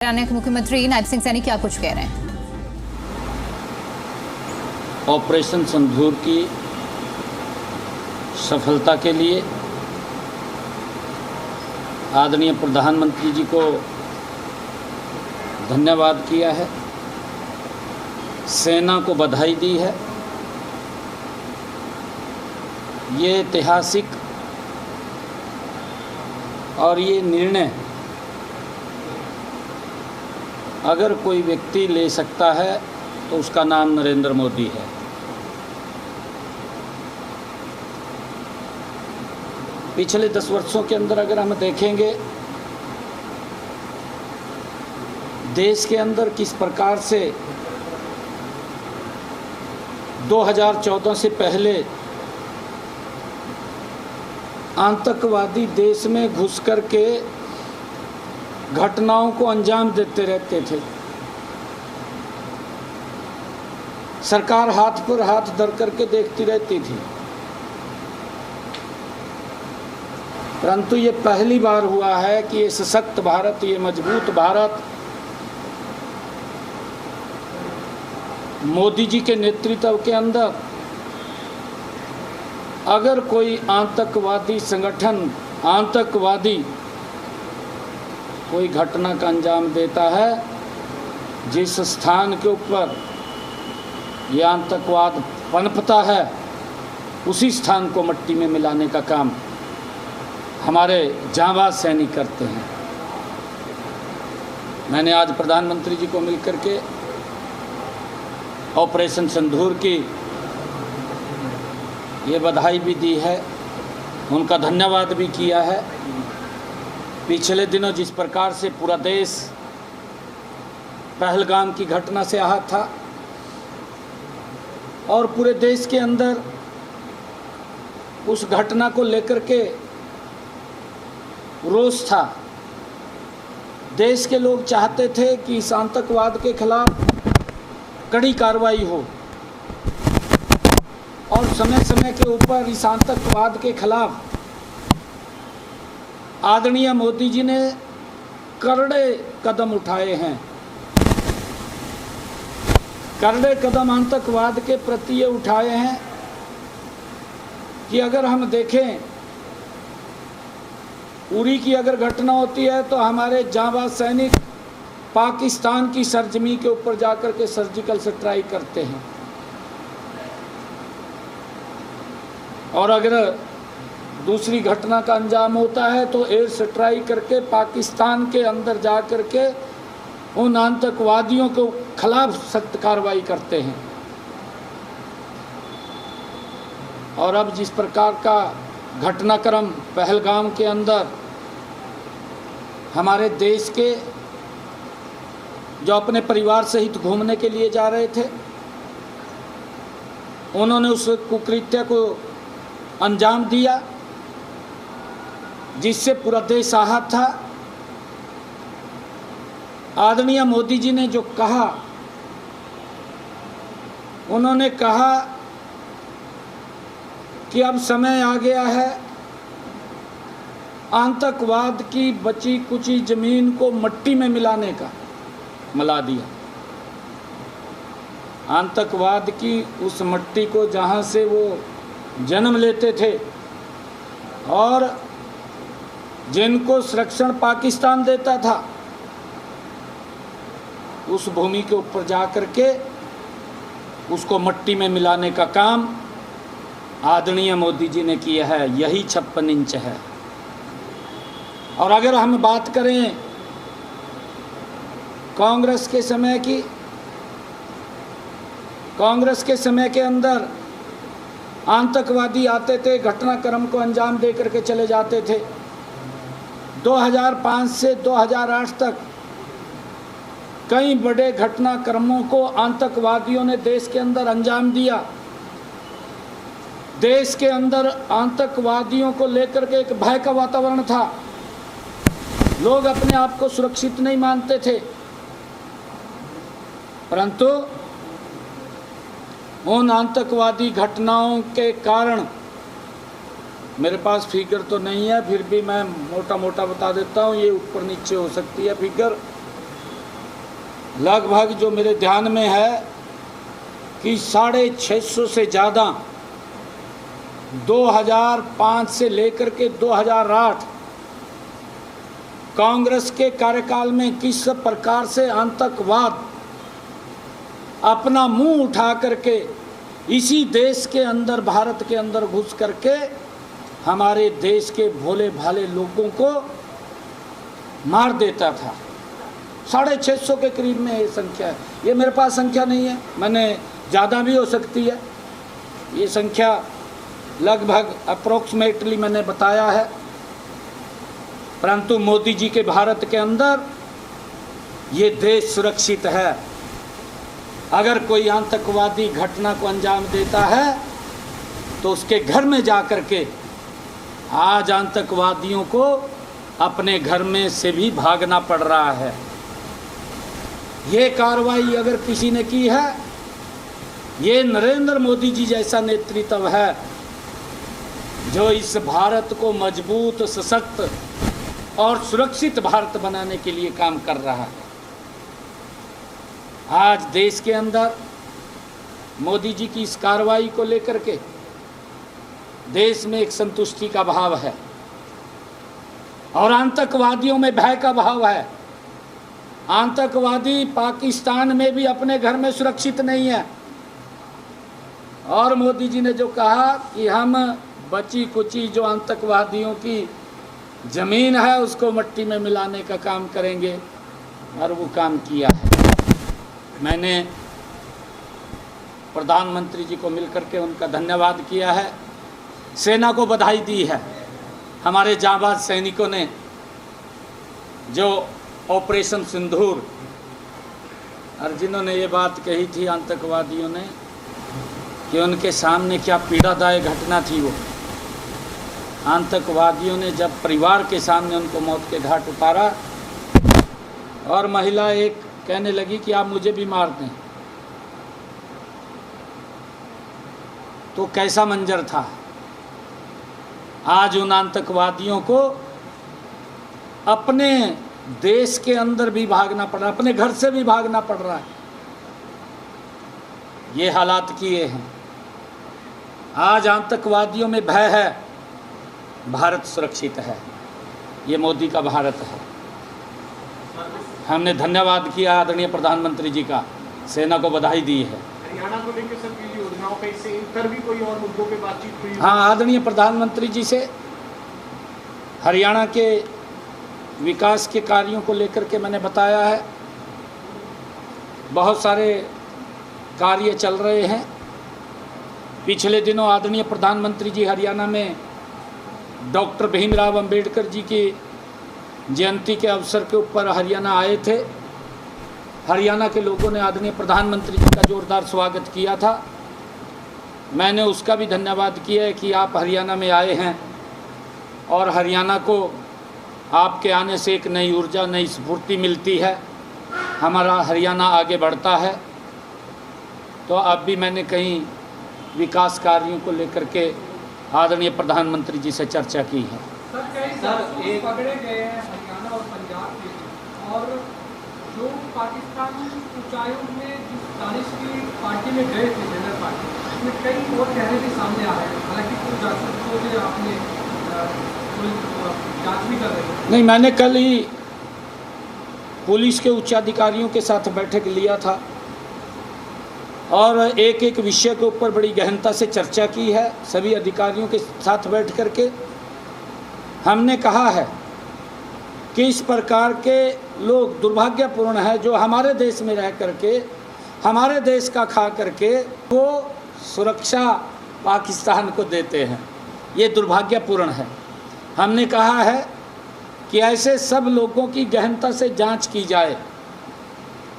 हरियाणा के मुख्यमंत्री नायब सिंह सैनी क्या कुछ कह रहे हैं। ऑपरेशन सिंदूर की सफलता के लिए आदरणीय प्रधानमंत्री जी को धन्यवाद किया है, सेना को बधाई दी है। ये ऐतिहासिक और ये निर्णय अगर कोई व्यक्ति ले सकता है तो उसका नाम नरेंद्र मोदी है। पिछले 10 वर्षों के अंदर अगर हम देखेंगे देश के अंदर किस प्रकार से 2014 से पहले आतंकवादी देश में घुस कर के घटनाओं को अंजाम देते रहते थे, सरकार हाथ पर हाथ धर करके देखती रहती थी। परंतु ये पहली बार हुआ है कि ये सशक्त भारत, ये मजबूत भारत मोदी जी के नेतृत्व के अंदर अगर कोई आतंकवादी संगठन, आतंकवादी कोई घटना का अंजाम देता है, जिस स्थान के ऊपर ये आतंकवाद पनपता है उसी स्थान को मिट्टी में मिलाने का काम हमारे जांबाज सैनिक करते हैं। मैंने आज प्रधानमंत्री जी को मिलकर के ऑपरेशन सिंदूर की ये बधाई भी दी है, उनका धन्यवाद भी किया है। पिछले दिनों जिस प्रकार से पूरा देश पहलगाम की घटना से आहत था और पूरे देश के अंदर उस घटना को लेकर के रोष था, देश के लोग चाहते थे कि इस आतंकवाद के खिलाफ कड़ी कार्रवाई हो और समय समय के ऊपर इस आतंकवाद के खिलाफ आदरणीय मोदी जी ने करड़े कदम उठाए हैं। करड़े कदम आतंकवाद के प्रति ये उठाए हैं कि अगर हम देखें उरी की अगर घटना होती है तो हमारे जांबाज सैनिक पाकिस्तान की सरजमी के ऊपर जाकर के सर्जिकल स्ट्राइक करते हैं और अगर दूसरी घटना का अंजाम होता है तो एयर स्ट्राइक करके पाकिस्तान के अंदर जा कर के उन आतंकवादियों के खिलाफ सख्त कार्रवाई करते हैं। और अब जिस प्रकार का घटनाक्रम पहलगाम के अंदर हमारे देश के जो अपने परिवार सहित घूमने के लिए जा रहे थे, उन्होंने उस कुकृत्य को अंजाम दिया जिससे पूरा देश आहत था। आदरणीय मोदी जी ने जो कहा, उन्होंने कहा कि अब समय आ गया है आतंकवाद की बची कुची जमीन को मिट्टी में मिलाने का। मिला दिया आतंकवाद की उस मिट्टी को जहां से वो जन्म लेते थे और जिनको संरक्षण पाकिस्तान देता था, उस भूमि के ऊपर जाकर के उसको मिट्टी में मिलाने का काम आदरणीय मोदी जी ने किया है। यही 56 इंच है। और अगर हम बात करें कांग्रेस के समय की, कांग्रेस के समय के अंदर आतंकवादी आते थे, घटनाक्रम को अंजाम दे करके चले जाते थे। 2005 से 2008 तक कई बड़े घटनाक्रमों को आतंकवादियों ने देश के अंदर अंजाम दिया। देश के अंदर आतंकवादियों को लेकर के एक भय का वातावरण था, लोग अपने आप को सुरक्षित नहीं मानते थे। परंतु उन आतंकवादी घटनाओं के कारण मेरे पास फिगर तो नहीं है, फिर भी मैं मोटा मोटा बता देता हूँ, ये ऊपर नीचे हो सकती है फिगर। लगभग जो मेरे ध्यान में है कि 650 से ज़्यादा 2005 से लेकर के 2008 कांग्रेस के कार्यकाल में किस प्रकार से आतंकवाद अपना मुंह उठा करके इसी देश के अंदर, भारत के अंदर घुस करके हमारे देश के भोले भाले लोगों को मार देता था। 650 के करीब में ये संख्या है। ये मेरे पास संख्या नहीं है, मैंने ज़्यादा भी हो सकती है। ये संख्या लगभग अप्रोक्सीमेटली मैंने बताया है। परंतु मोदी जी के भारत के अंदर ये देश सुरक्षित है। अगर कोई आतंकवादी घटना को अंजाम देता है तो उसके घर में जा कर के आज आतंकवादियों को अपने घर में से भी भागना पड़ रहा है। ये कार्रवाई अगर किसी ने की है, ये नरेंद्र मोदी जी जैसा नेतृत्व है जो इस भारत को मजबूत, सशक्त और सुरक्षित भारत बनाने के लिए काम कर रहा है। आज देश के अंदर मोदी जी की इस कार्रवाई को लेकर के देश में एक संतुष्टि का भाव है और आतंकवादियों में भय का भाव है। आतंकवादी पाकिस्तान में भी अपने घर में सुरक्षित नहीं है। और मोदी जी ने जो कहा कि हम बची कुची जो आतंकवादियों की ज़मीन है उसको मिट्टी में मिलाने का काम करेंगे, और वो काम किया है। मैंने प्रधानमंत्री जी को मिलकर के उनका धन्यवाद किया है, सेना को बधाई दी है। हमारे जांबाज सैनिकों ने जो ऑपरेशन सिंदूर, और जिन्होंने ये बात कही थी आतंकवादियों ने कि उनके सामने क्या पीड़ादायक घटना थी, वो आतंकवादियों ने जब परिवार के सामने उनको मौत के घाट उतारा और महिला एक कहने लगी कि आप मुझे भी मार दें, तो कैसा मंजर था। आज उन आतंकवादियों को अपने देश के अंदर भी भागना पड़ रहा है, अपने घर से भी भागना पड़ रहा है। ये हालात किए हैं। आज आतंकवादियों में भय है, भारत सुरक्षित है। ये मोदी का भारत है। हमने धन्यवाद किया आदरणीय प्रधानमंत्री जी का, सेना को बधाई दी है। हरियाणा को लेकर सर की योजनाओं पे इससे इतर भी कोई और मुद्दों पे बातचीत हुई? हाँ, आदरणीय प्रधानमंत्री जी से हरियाणा के विकास के कार्यों को लेकर के मैंने बताया है। बहुत सारे कार्य चल रहे हैं। पिछले दिनों आदरणीय प्रधानमंत्री जी हरियाणा में डॉक्टर भीमराव अंबेडकर जी की जयंती के अवसर के ऊपर हरियाणा आए थे। हरियाणा के लोगों ने आदरणीय प्रधानमंत्री जी का जोरदार स्वागत किया था। मैंने उसका भी धन्यवाद किया है कि आप हरियाणा में आए हैं और हरियाणा को आपके आने से एक नई ऊर्जा, नई स्फूर्ति मिलती है, हमारा हरियाणा आगे बढ़ता है। तो अब भी मैंने कहीं विकास कार्यों को लेकर के आदरणीय प्रधानमंत्री जी से चर्चा की है। सर एक पकड़े गए हैं हरियाणा और पंजाब के, और जो पाकिस्तान उच्चायोग में जिस दानिश की पार्टी में गए थे, जनरल पार्टी, उसमें कई और चेहरे भी सामने आ रहे हैं। हालांकि कुछ जासूसों से आपने जांच भी कर रहे हैं। नहीं, मैंने कल ही पुलिस के उच्चाधिकारियों के साथ बैठक लिया था और एक एक विषय के ऊपर बड़ी गहनता से चर्चा की है। सभी अधिकारियों के साथ बैठ कर के हमने कहा है कि इस प्रकार के लोग दुर्भाग्यपूर्ण है जो हमारे देश में रह करके, हमारे देश का खा करके वो सुरक्षा पाकिस्तान को देते हैं। ये दुर्भाग्यपूर्ण है। हमने कहा है कि ऐसे सब लोगों की गहनता से जांच की जाए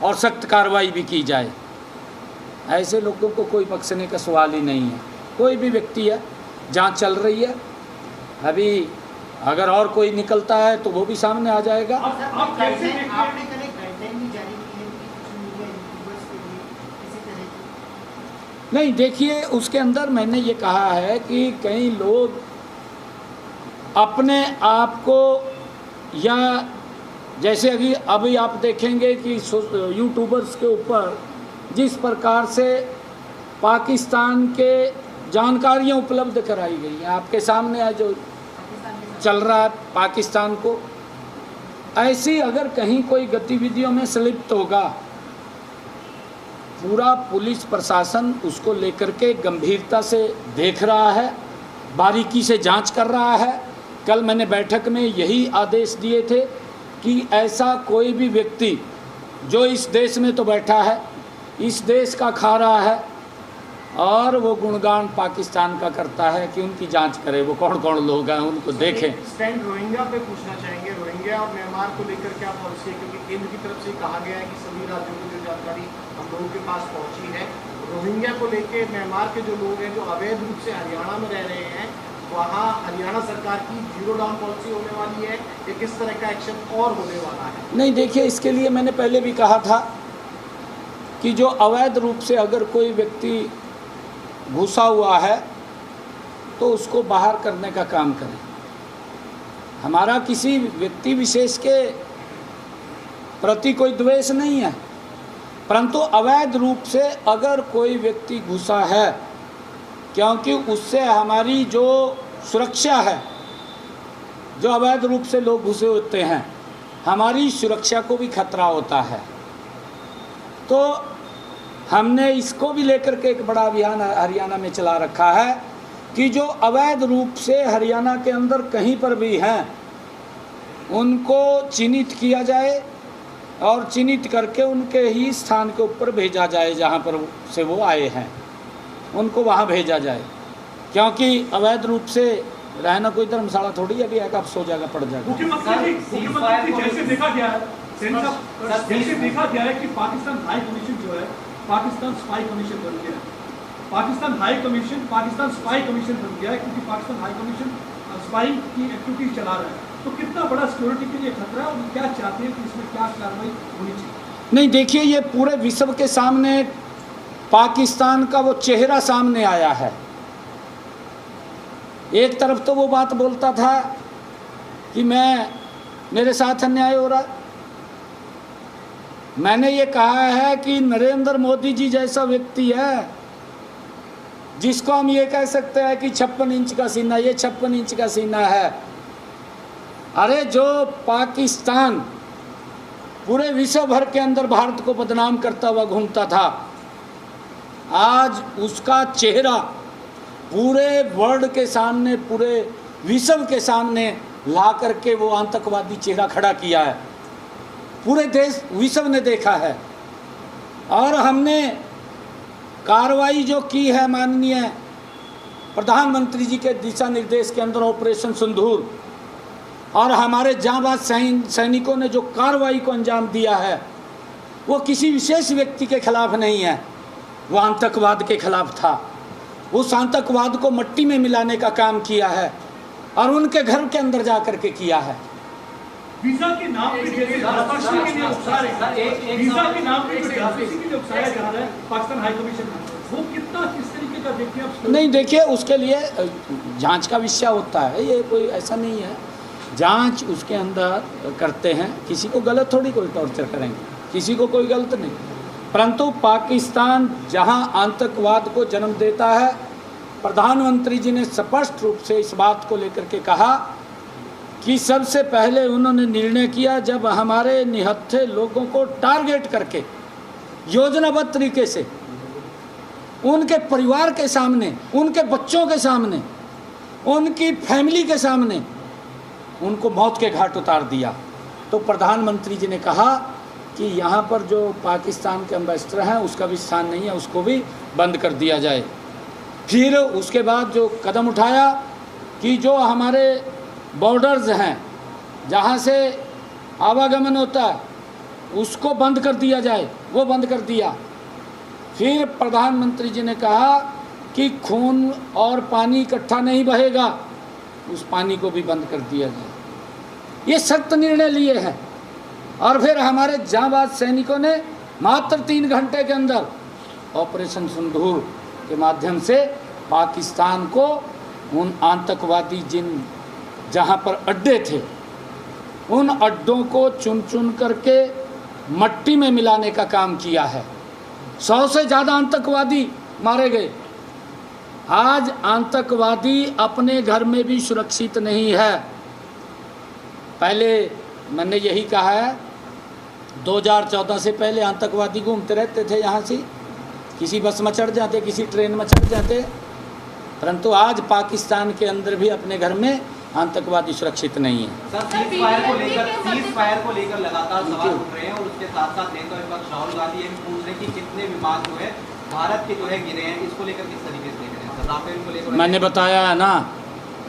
और सख्त कार्रवाई भी की जाए। ऐसे लोगों को कोई बख्शने का सवाल ही नहीं है। कोई भी व्यक्ति है, जांच चल रही है। अभी अगर और कोई निकलता है तो वो भी सामने आ जाएगा। आप कैसे आपने कभी गाइडलाइन भी जारी की है कि कुछ मीडिया यूट्यूबर्स के लिए किसी तरह की? नहीं, देखिए, उसके अंदर मैंने ये कहा है कि कई लोग अपने आप को या जैसे अभी आप देखेंगे कि यूट्यूबर्स के ऊपर जिस प्रकार से पाकिस्तान के जानकारियाँ उपलब्ध कराई गई हैं, आपके सामने है जो चल रहा है पाकिस्तान को, ऐसी अगर कहीं कोई गतिविधियों में संलिप्त होगा, पूरा पुलिस प्रशासन उसको लेकर के गंभीरता से देख रहा है, बारीकी से जांच कर रहा है। कल मैंने बैठक में यही आदेश दिए थे कि ऐसा कोई भी व्यक्ति जो इस देश में तो बैठा है, इस देश का खा रहा है और वो गुणगान पाकिस्तान का करता है, कि उनकी जांच करे, वो कौन कौन लोग हैं उनको देखें। स्टैंड रोहिंग्या पे पूछना चाहेंगे, रोहिंग्या और म्यांमार को लेकर क्या पॉलिसी है, क्योंकि केंद्र की तरफ से कहा गया है कि सभी राज्यों की जो जानकारी हम लोगों के पास पहुंची है, रोहिंग्या को लेकर म्यांमार के जो लोग हैं जो अवैध रूप से हरियाणा में रह रहे हैं, वहाँ हरियाणा सरकार की जीरो डाउन पॉलिसी होने वाली है या किस तरह का एक्शन और होने वाला है? नहीं, देखिए, इसके लिए मैंने पहले भी कहा था कि जो अवैध रूप से अगर कोई व्यक्ति घुसा हुआ है तो उसको बाहर करने का काम करें। हमारा किसी व्यक्ति विशेष के प्रति कोई द्वेष नहीं है, परंतु अवैध रूप से अगर कोई व्यक्ति घुसा है, क्योंकि उससे हमारी जो सुरक्षा है, जो अवैध रूप से लोग घुसे होते हैं, हमारी सुरक्षा को भी खतरा होता है। तो हमने इसको भी लेकर के एक बड़ा अभियान हरियाणा में चला रखा है कि जो अवैध रूप से हरियाणा के अंदर कहीं पर भी हैं, उनको चिन्हित किया जाए और चिन्हित करके उनके ही स्थान के ऊपर भेजा जाए, जहाँ पर से वो आए हैं उनको वहाँ भेजा जाए। क्योंकि अवैध रूप से रहना कोई धर्मशाला थोड़ी है कि आप सो जाएगा पड़ जाएगा। मुख्यमंत्री जैसे देखा गया है, जैसे देखा गया है कि पाकिस्तान हाई कमीशन जो है पाकिस्तान स्पाई कमीशन बन गया है। पाकिस्तान स्पाई कमीशन बन गया है, क्योंकि पाकिस्तान हाई कमीशन स्पाई की एक्टिविटीज चला रहा है। तो कितना बड़ा सिक्योरिटी के लिए खतरा है और क्या चाहते हैं कि इसमें क्या कार्रवाई होनी चाहिए? नहीं, देखिए, ये पूरे विश्व के सामने पाकिस्तान का वो चेहरा सामने आया है। एक तरफ तो वो बात बोलता था कि मेरे साथ अन्याय हो रहा है। मैंने ये कहा है कि नरेंद्र मोदी जी जैसा व्यक्ति है जिसको हम ये कह सकते हैं कि 56 इंच का सीना, ये 56 इंच का सीना है। अरे जो पाकिस्तान पूरे विश्व भर के अंदर भारत को बदनाम करता हुआ घूमता था, आज उसका चेहरा पूरे वर्ल्ड के सामने, पूरे विश्व के सामने ला करके वो आतंकवादी चेहरा खड़ा किया है। पूरे देश विश्व ने देखा है। और हमने कार्रवाई जो की है माननीय प्रधानमंत्री जी के दिशा निर्देश के अंदर ऑपरेशन सिंदूर, और हमारे जांबाज सैनिकों ने जो कार्रवाई को अंजाम दिया है, वो किसी विशेष व्यक्ति के खिलाफ नहीं है, वो आतंकवाद के खिलाफ था। उस आतंकवाद को मट्टी में मिलाने का काम किया है और उनके घर के अंदर जा कर के किया है। वीजा के नाम पे जैसे जासूसी के लिए उकसा रहे हैं, वीजा के नाम पे जो जासूसी के लिए उकसाया जा रहा है पाकिस्तान हाई कमीशन में, वो कितना किस तरीके का देखते हैं आप? नहीं, देखिए, उसके लिए जांच का विषय होता है, ये कोई ऐसा नहीं है। जांच उसके अंदर करते हैं, किसी को गलत थोड़ी कोई टॉर्चर करेंगे, किसी को कोई गलत नहीं। परंतु पाकिस्तान जहां आतंकवाद को जन्म देता है, प्रधानमंत्री जी ने स्पष्ट रूप से इस बात को लेकर के कहा कि सबसे पहले उन्होंने निर्णय किया, जब हमारे निहत्थे लोगों को टारगेट करके योजनाबद्ध तरीके से उनके परिवार के सामने, उनके बच्चों के सामने, उनकी फैमिली के सामने उनको मौत के घाट उतार दिया, तो प्रधानमंत्री जी ने कहा कि यहाँ पर जो पाकिस्तान के एम्बेसडर हैं उसका भी स्थान नहीं है, उसको भी बंद कर दिया जाए। फिर उसके बाद जो कदम उठाया कि जो हमारे बॉर्डर्स हैं, जहाँ से आवागमन होता है, उसको बंद कर दिया जाए, वो बंद कर दिया। फिर प्रधानमंत्री जी ने कहा कि खून और पानी इकट्ठा नहीं बहेगा, उस पानी को भी बंद कर दिया जाए। ये सख्त निर्णय लिए हैं। और फिर हमारे जांबाज सैनिकों ने मात्र 3 घंटे के अंदर ऑपरेशन सिंदूर के माध्यम से पाकिस्तान को उन आतंकवादी जहाँ पर अड्डे थे उन अड्डों को चुन चुन करके मट्टी में मिलाने का काम किया है। 100 से ज़्यादा आतंकवादी मारे गए। आज आतंकवादी अपने घर में भी सुरक्षित नहीं है। पहले मैंने यही कहा है, 2014 से पहले आतंकवादी घूमते रहते थे यहाँ से, किसी बस में चढ़ जाते, किसी ट्रेन में चढ़ जाते, परंतु आज पाकिस्तान के अंदर भी अपने घर में आतंकवादी सुरक्षित नहीं है। सर, सीज फायर को लेकर लगातार सवाल उठ रहे हैं और उसके साथ साथ नेता विपक्ष राहुल गांधी ये भी पूछ रहे हैं कि कितने विमान जो है भारत के जो है गिरे हैं, इसको लेकर किस तरीके से देख रहे हैं? राफेल को लेकर मैंने बताया है ना,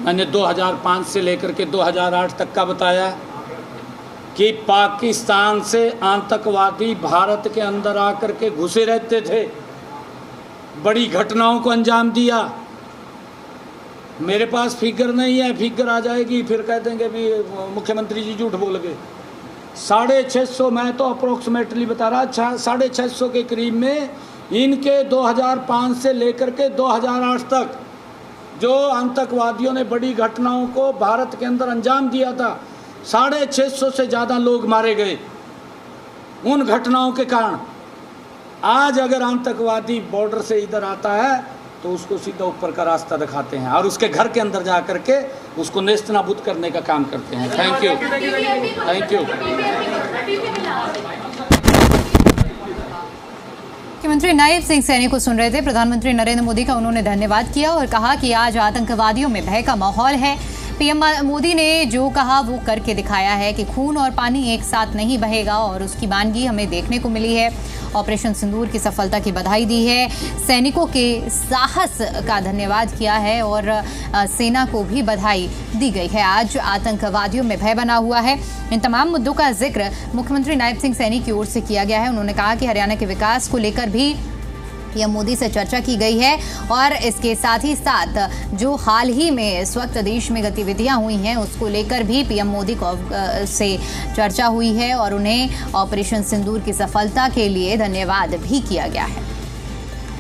मैंने 2005 से लेकर के 2008 तक का बताया कि पाकिस्तान से आतंकवादी भारत के अंदर आकर के घुसे रहते थे, बड़ी घटनाओं को अंजाम दिया। मेरे पास फिगर नहीं है, फिगर आ जाएगी फिर कह देंगे भी मुख्यमंत्री जी झूठ बोल गए। 650, मैं तो अप्रोक्सीमेटली बता रहा, 650 के करीब में इनके 2005 से लेकर के 2008 तक जो आतंकवादियों ने बड़ी घटनाओं को भारत के अंदर अंजाम दिया था, 650 से ज़्यादा लोग मारे गए उन घटनाओं के कारण। आज अगर आतंकवादी बॉर्डर से इधर आता है तो उसको सीधा ऊपर का रास्ता दिखाते हैं और उसके घर के अंदर जा कर के उसको नेस्त नाबूद करने का काम करते हैं। Thank you, thank you. मुख्यमंत्री नायब सिंह सैनी को सुन रहे थे। प्रधानमंत्री नरेंद्र मोदी का उन्होंने धन्यवाद किया और कहा कि आज आतंकवादियों में भय का माहौल है। पीएम मोदी ने जो कहा वो करके दिखाया है कि खून और पानी एक साथ नहीं बहेगा और उसकी वानगी हमें देखने को मिली है। ऑपरेशन सिंदूर की सफलता की बधाई दी है, सैनिकों के साहस का धन्यवाद किया है और सेना को भी बधाई दी गई है। आज आतंकवादियों में भय बना हुआ है। इन तमाम मुद्दों का जिक्र मुख्यमंत्री नायब सिंह सैनी की ओर से किया गया है। उन्होंने कहा कि हरियाणा के विकास को लेकर भी पीएम मोदी से चर्चा की गई है और इसके साथ ही साथ जो हाल ही में इस वक्त देश में गतिविधियां हुई हैं उसको लेकर भी पीएम मोदी को से चर्चा हुई है और उन्हें ऑपरेशन सिंदूर की सफलता के लिए धन्यवाद भी किया गया है।